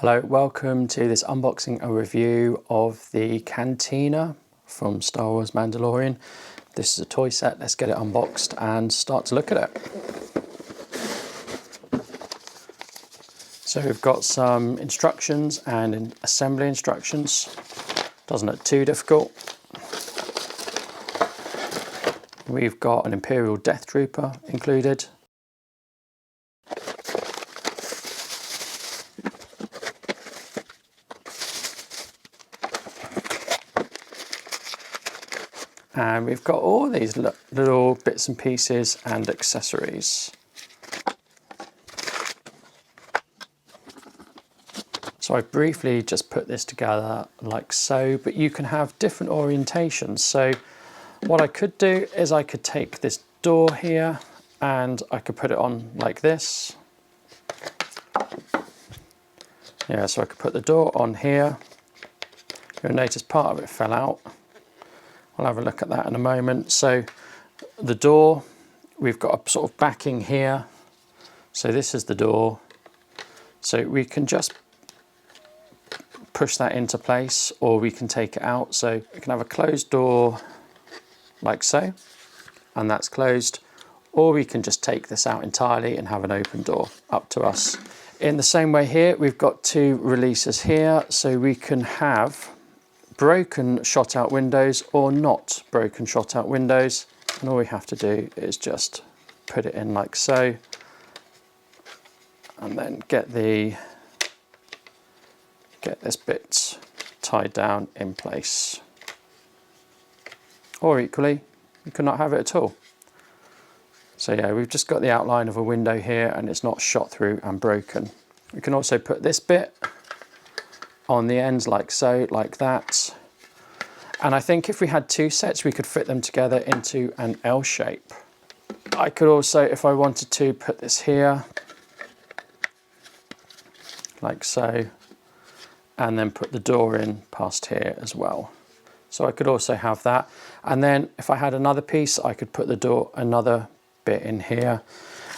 Hello, welcome to this unboxing and review of the Cantina from Star Wars Mandalorian. This is a toy set. Let's get it unboxed and start to look at it. So we've got some instructions and assembly instructions. Doesn't look too difficult. We've got an Imperial Death Trooper included. And we've got all these little bits and pieces and accessories. So I briefly just put this together like so, but you can have different orientations. So what I could do is I could take this door here and I could put it on like this. Yeah, so I could put the door on here. You'll notice part of it fell out. I'll have a look at that in a moment. So the door, we've got a sort of backing here. So this is the door. So we can just push that into place, or we can take it out. So we can have a closed door like so, and that's closed. Or we can just take this out entirely and have an open door, up to us. In the same way here, we've got two releases here. So we can have broken shot out windows or not broken shot out windows, and all we have to do is just put it in like so, and then get this bit tied down in place. Or equally, you could not have it at all. So yeah, we've just got the outline of a window here and it's not shot through and broken. We can also put this bit on the ends like so, like that. And I think if we had two sets, we could fit them together into an L shape. I could also, if I wanted to, put this here, like so, and then put the door in past here as well. So I could also have that. And then if I had another piece, I could put the door, another bit in here.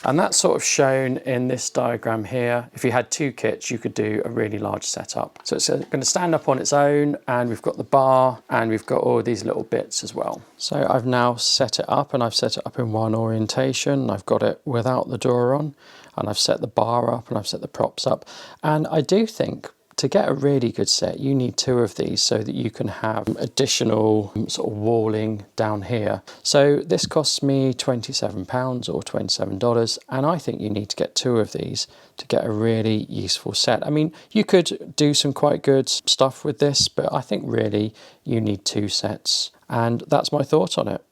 And that's sort of shown in this diagram here. If you had two kits, you could do a really large setup. So it's going to stand up on its own, and we've got the bar, and we've got all these little bits as well. So I've now set it up, and I've set it up in one orientation. I've got it without the door on, and I've set the bar up, and I've set the props up. And I do think to get a really good set, you need two of these so that you can have additional sort of walling down here. So this costs me £27 or $27, and I think you need to get two of these to get a really useful set. I mean, you could do some quite good stuff with this, but I think really you need two sets, and that's my thought on it.